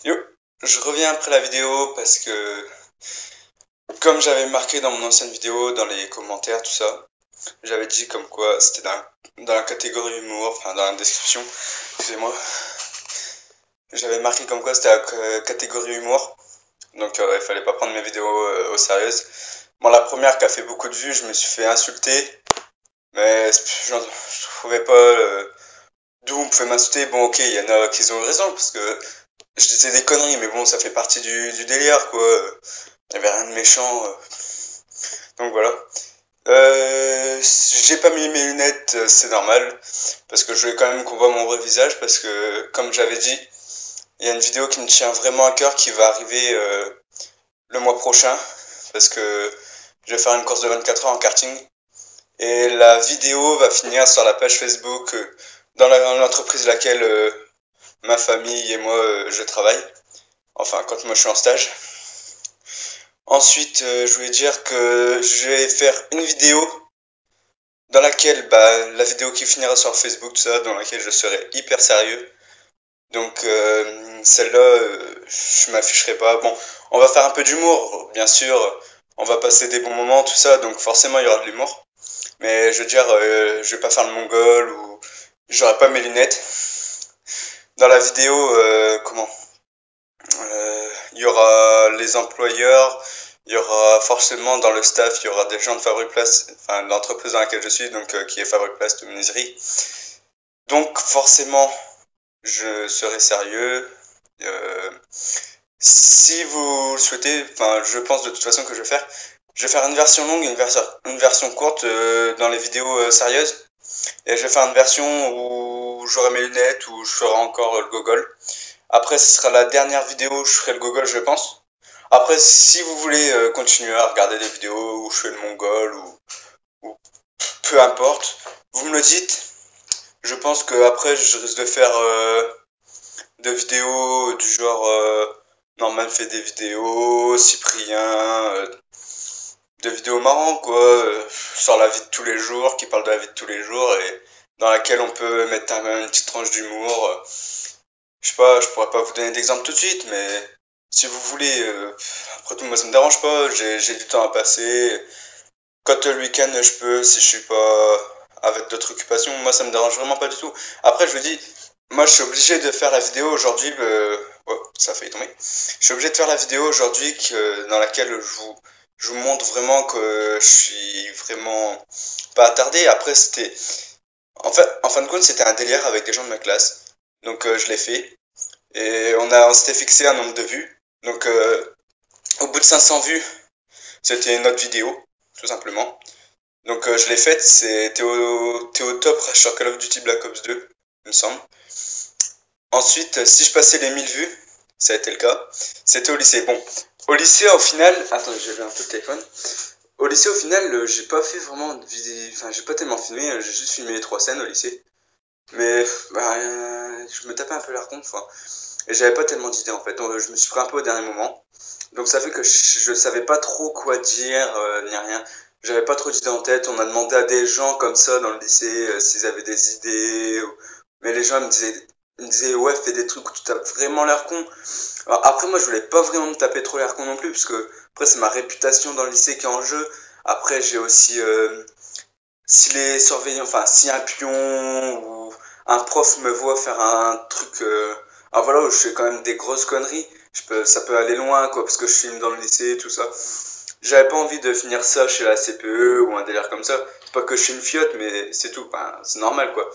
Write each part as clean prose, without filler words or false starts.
Yo, je reviens après la vidéo parce que, comme j'avais marqué dans mon ancienne vidéo, dans les commentaires, tout ça, j'avais dit comme quoi c'était dans la catégorie humour, enfin dans la description, excusez-moi, j'avais marqué comme quoi c'était la catégorie humour, donc il fallait pas prendre mes vidéos au sérieux. Bon, la première qui a fait beaucoup de vues, je me suis fait insulter, mais je trouvais pas d'où on pouvait m'insulter. Bon, ok, il y en a qui ont raison parce que je disais des conneries, mais bon, ça fait partie du délire, quoi. Il y avait rien de méchant. Donc voilà. J'ai pas mis mes lunettes, c'est normal, parce que je voulais quand même qu'on voit mon vrai visage, parce que, comme j'avais dit, il y a une vidéo qui me tient vraiment à cœur qui va arriver le mois prochain, parce que je vais faire une course de 24 heures en karting, et la vidéo va finir sur la page Facebook dans l'entreprise laquelle ma famille et moi je travaille, enfin quand moi je suis en stage. Ensuite, je voulais dire que je vais faire une vidéo dans laquelle, la vidéo qui finira sur Facebook, tout ça, dans laquelle je serai hyper sérieux. Donc, celle-là, je m'afficherai pas. Bon, on va faire un peu d'humour, bien sûr. On va passer des bons moments, tout ça, donc forcément, il y aura de l'humour. Mais je veux dire, je vais pas faire le mongol ou j'aurai pas mes lunettes. Dans la vidéo, il y aura les employeurs, il y aura forcément dans le staff, il y aura des gens de Fabriplast, enfin l'entreprise dans laquelle je suis, donc qui est Fabriplast Menuiserie. Donc forcément, je serai sérieux. Euh, Si vous le souhaitez, enfin je pense de toute façon que je vais faire une version longue et une version courte dans les vidéos sérieuses. Et je vais faire une version où j'aurai mes lunettes, où je ferai encore le gogol. Après, ce sera la dernière vidéo où je ferai le gogol, je pense. Après, si vous voulez continuer à regarder des vidéos où je fais le mongol ou peu importe, vous me le dites. Je pense que après, je risque de faire des vidéos du genre Norman fait des vidéos, Cyprien, des vidéos marrantes quoi, sur la vie de tous les jours, qui parlent de la vie de tous les jours et dans laquelle on peut mettre une petite tranche d'humour. Je sais pas, je pourrais pas vous donner d'exemple tout de suite, mais si vous voulez, après tout, moi ça me dérange pas, j'ai du temps à passer. Quand le week-end je peux, si je suis pas avec d'autres occupations, moi ça me dérange vraiment pas du tout. Après, je vous dis, moi je suis obligé de faire la vidéo aujourd'hui, oh, ça a failli tomber. Je suis obligé de faire la vidéo aujourd'hui dans laquelle je vous montre vraiment que je suis vraiment pas attardé. Après, c'était. En fin de compte, c'était un délire avec des gens de ma classe. Donc je l'ai fait. Et on s'était fixé un nombre de vues. Donc au bout de 500 vues, c'était notre vidéo, tout simplement. Donc je l'ai faite, t'es au top sur Call of Duty Black Ops 2, il me semble. Ensuite, si je passais les 1000 vues, ça a été le cas, c'était au lycée. Bon, au lycée, au final, attends, j'avais un peu le téléphone. Au lycée, au final, j'ai pas fait vraiment de vidéo, enfin, j'ai pas tellement filmé, j'ai juste filmé les trois scènes au lycée. Mais, je me tapais un peu la con, enfin, et j'avais pas tellement d'idées en fait, donc, je me suis pris un peu au dernier moment. Donc ça fait que je savais pas trop quoi dire, ni rien. J'avais pas trop d'idées en tête. On a demandé à des gens comme ça dans le lycée s'ils avaient des idées. Mais les gens ils me disaient ouais, fais des trucs où tu tapes vraiment l'air con. Alors, après, moi, je voulais pas vraiment me taper trop l'air con non plus, parce que après, c'est ma réputation dans le lycée qui est en jeu. Après, j'ai aussi si les surveillants, enfin, si un pion ou un prof me voit faire un truc, voilà, où je fais quand même des grosses conneries, ça peut aller loin, quoi, parce que je filme dans le lycée, tout ça. J'avais pas envie de finir ça chez la CPE ou un délire comme ça. C'est pas que je suis une fiotte, mais c'est tout, enfin, c'est normal, quoi.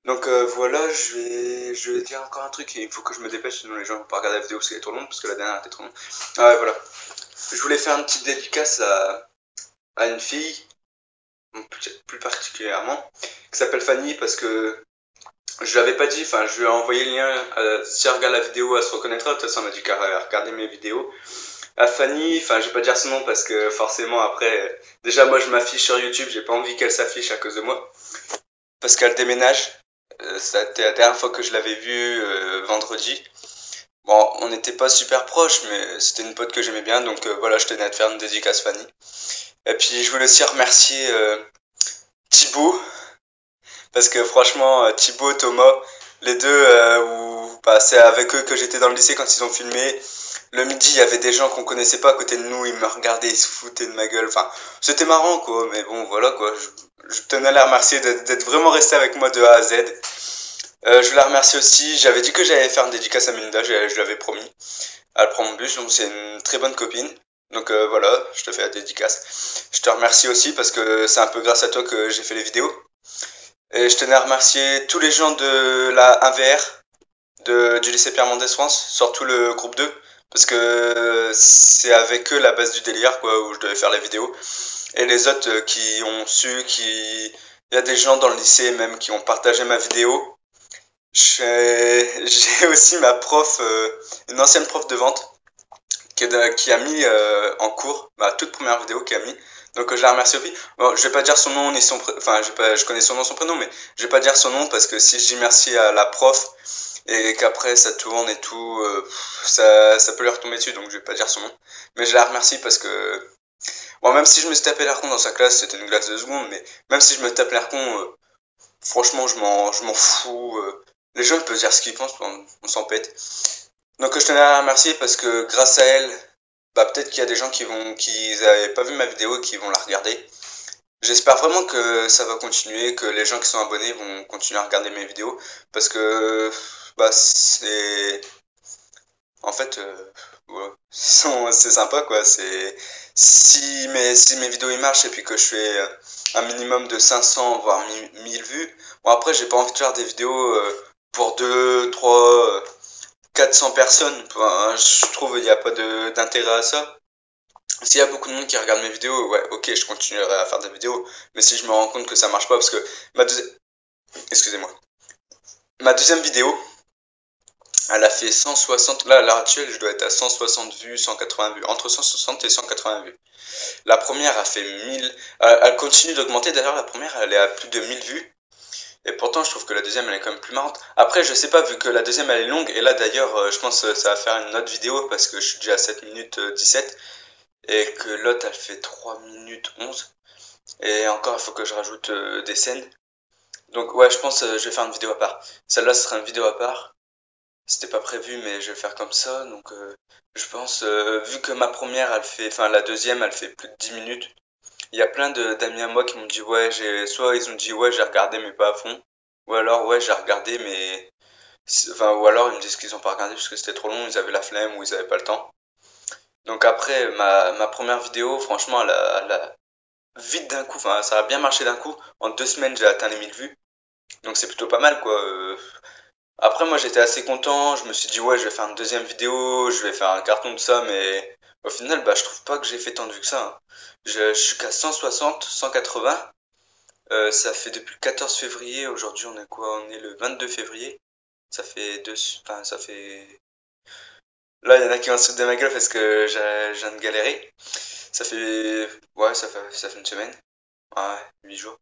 Donc voilà, je vais dire encore un truc, et il faut que je me dépêche, sinon les gens vont pas regarder la vidéo parce qu'elle est trop longue, parce que la dernière était trop longue. Ah ouais, voilà. Je voulais faire une petite dédicace à une fille, plus particulièrement, qui s'appelle Fanny, parce que je l'avais pas dit, enfin je lui ai envoyé le lien, si elle regarde la vidéo elle se reconnaîtra, de toute façon elle m'a dit qu'elle regardait mes vidéos. À Fanny, enfin je vais pas dire son nom parce que forcément après, déjà moi je m'affiche sur YouTube, j'ai pas envie qu'elle s'affiche à cause de moi, parce qu'elle déménage. C'était la dernière fois que je l'avais vue vendredi. Bon, on n'était pas super proches, mais c'était une pote que j'aimais bien, donc voilà, je tenais à te faire une dédicace Fanny. Et puis je voulais aussi remercier Thibaut, parce que franchement, Thibaut, Thomas, Les deux où bah, c'est avec eux que j'étais dans le lycée quand ils ont filmé. Le midi, il y avait des gens qu'on connaissait pas à côté de nous, ils me regardaient, ils se foutaient de ma gueule. Enfin, c'était marrant quoi, mais bon, voilà quoi. Je tenais à les remercier d'être vraiment resté avec moi de A à Z. Je la remercie aussi. J'avais dit que j'allais faire une dédicace à Melinda, je l'avais promis. Elle prend mon bus, donc c'est une très bonne copine. Donc voilà, je te fais la dédicace. Je te remercie aussi parce que c'est un peu grâce à toi que j'ai fait les vidéos. Et je tenais à remercier tous les gens de la 1VR, du lycée Pierre Mendès France, surtout le groupe 2, parce que c'est avec eux la base du délire, quoi, où je devais faire les vidéos. Et les autres qui ont su, il y a des gens dans le lycée même qui ont partagé ma vidéo. J'ai aussi ma prof, une ancienne prof de vente, qui a mis en cours ma toute première vidéo qui a mis. Donc je la remercie aussi. Bon, je vais pas dire son nom ni son enfin je connais son nom son prénom, mais je vais pas dire son nom parce que si je dis merci à la prof et qu'après ça tourne et tout, ça peut lui retomber dessus, donc je vais pas dire son nom. Mais je la remercie parce que bon, même si je me suis tapé l'air con dans sa classe, c'était une classe de seconde, mais même si je me tape l'air con, franchement je m'en fous. Les gens ils peuvent dire ce qu'ils pensent, on s'en pète. Donc je tenais à la remercier parce que grâce à elle, bah peut-être qu'il y a des gens qui n'avaient pas vu ma vidéo et qui vont la regarder. J'espère vraiment que ça va continuer, que les gens qui sont abonnés vont continuer à regarder mes vidéos parce que bah c'est en fait ouais, c'est sympa quoi. C'est si mes vidéos ils marchent et puis que je fais un minimum de 500 voire 1000 vues. Bon après j'ai pas envie de faire des vidéos pour 2 3 400 personnes. Enfin, je trouve il n'y a pas d'intérêt à ça. S'il y a beaucoup de monde qui regarde mes vidéos, ouais, ok, je continuerai à faire des vidéos. Mais si je me rends compte que ça marche pas, parce que ma deuxième, excusez-moi, ma deuxième vidéo, elle a fait 160, là à l'heure actuelle, je dois être à 160 vues, 180 vues, entre 160 et 180 vues. La première a fait 1000, elle continue d'augmenter, d'ailleurs la première elle est à plus de 1000 vues. Et pourtant, je trouve que la deuxième, elle est quand même plus marrante. Après, je sais pas, vu que la deuxième, elle est longue, et là d'ailleurs, je pense que ça va faire une autre vidéo parce que je suis déjà à 7 minutes 17 et que l'autre, elle fait 3 minutes 11. Et encore, il faut que je rajoute des scènes. Donc ouais, je pense je vais faire une vidéo à part. Celle-là, ce sera une vidéo à part. C'était pas prévu, mais je vais faire comme ça. Donc je pense, vu que ma première, elle fait, enfin la deuxième, elle fait plus de 10 minutes. Il y a plein d'amis à moi qui m'ont dit ouais, soit ils ont dit ouais, j'ai regardé mais pas à fond. Ou alors ouais, j'ai regardé mais enfin, ou alors ils me disent qu'ils ont pas regardé parce que c'était trop long, ils avaient la flemme ou ils avaient pas le temps. Donc après, ma première vidéo, franchement, elle a vite d'un coup, enfin ça a bien marché d'un coup. En 2 semaines, j'ai atteint les 1000 vues. Donc c'est plutôt pas mal quoi. Après moi j'étais assez content, je me suis dit ouais je vais faire une deuxième vidéo, je vais faire un carton de ça, mais au final bah je trouve pas que j'ai fait tant de vues que ça, hein. Je suis qu'à 160, 180. Ça fait depuis le 14 février, aujourd'hui on est quoi? On est le 22 février. Ça fait deux, enfin ça fait. Là il y en a qui vont se foutre de ma gueule parce que je viens de galérer. Ça fait. Ouais, ça fait une semaine. Ouais, 8 jours.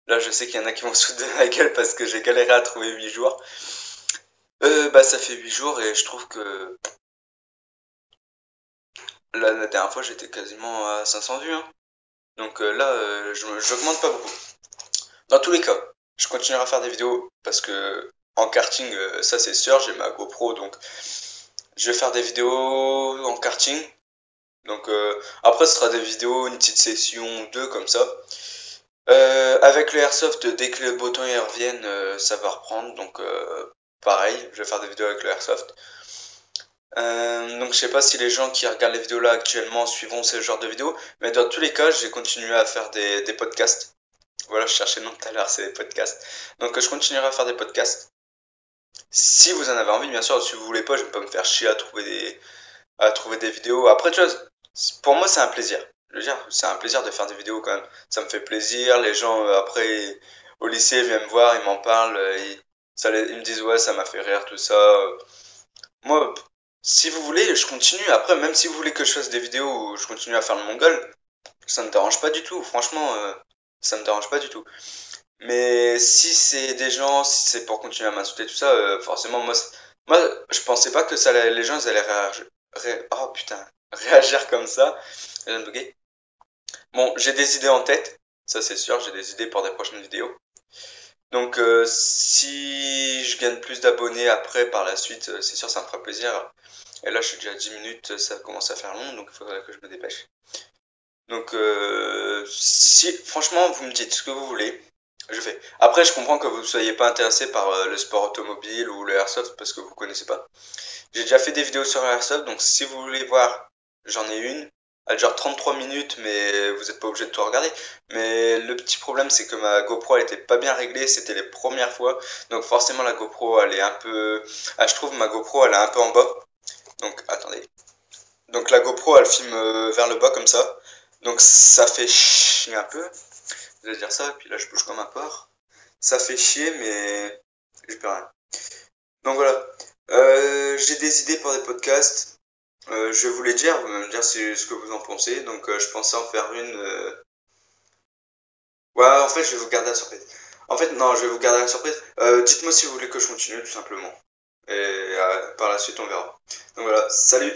Là je sais qu'il y en a qui vont se foutre de ma gueule parce que j'ai galéré à trouver 8 jours. Bah ça fait 8 jours et je trouve que la dernière fois j'étais quasiment à 500 vues, hein. Donc là j'augmente pas beaucoup. Dans tous les cas, je continuerai à faire des vidéos parce que en karting ça c'est sûr, j'ai ma GoPro donc je vais faire des vidéos en karting. Donc après ce sera des vidéos, une petite session ou deux comme ça. Avec le airsoft, dès que les beaux temps y reviennent, ça va reprendre. Donc pareil, je vais faire des vidéos avec le airsoft. Donc je sais pas si les gens qui regardent les vidéos là actuellement suivront ce genre de vidéos, mais dans tous les cas, j'ai continué à faire des podcasts. Voilà, je cherchais le nom tout à l'heure, c'est des podcasts. Donc je continuerai à faire des podcasts. Si vous en avez envie, bien sûr, si vous voulez pas, je vais pas me faire chier à trouver des vidéos. Après, tu vois, pour moi, c'est un plaisir. Je veux dire, c'est un plaisir de faire des vidéos quand même. Ça me fait plaisir. Les gens, après, au lycée, viennent me voir, ils m'en parlent. Ils me disent, ouais, ça m'a fait rire, tout ça. Moi, si vous voulez, je continue. Après, même si vous voulez que je fasse des vidéos où je continue à faire le mongol, ça me dérange pas du tout. Franchement, ça me dérange pas du tout. Mais si c'est des gens, si c'est pour continuer à m'insulter, tout ça, forcément, moi, je pensais pas que les gens ils allaient oh putain, réagir comme ça. Je viens de bugger. Bon, j'ai des idées en tête, ça c'est sûr, j'ai des idées pour des prochaines vidéos. Donc si je gagne plus d'abonnés après par la suite, c'est sûr ça me fera plaisir. Et là je suis déjà à 10 minutes, ça commence à faire long, donc il faudrait que je me dépêche. Donc si franchement vous me dites ce que vous voulez, je fais. Après je comprends que vous ne soyez pas intéressé par le sport automobile ou le airsoft parce que vous connaissez pas. J'ai déjà fait des vidéos sur Airsoft, donc si vous voulez voir, j'en ai une. Elle dure 33 minutes, mais vous n'êtes pas obligé de tout regarder. Mais le petit problème, c'est que ma GoPro, elle était pas bien réglée, c'était les premières fois. Donc forcément, la GoPro, elle est un peu... Ah, je trouve ma GoPro, elle est un peu en bas. Donc, attendez. Donc la GoPro, elle filme vers le bas comme ça. Donc ça fait chier un peu. Je vais dire ça, et puis là, je bouge comme un porc. Ça fait chier, mais je peux rien. Donc voilà. J'ai des idées pour des podcasts. Je vais vous les dire, vous me dire ce que vous en pensez. Donc je pensais en faire une. Ouais, en fait, je vais vous garder la surprise. En fait, non, je vais vous garder la surprise. Dites-moi si vous voulez que je continue, tout simplement. Et par la suite, on verra. Donc voilà, salut!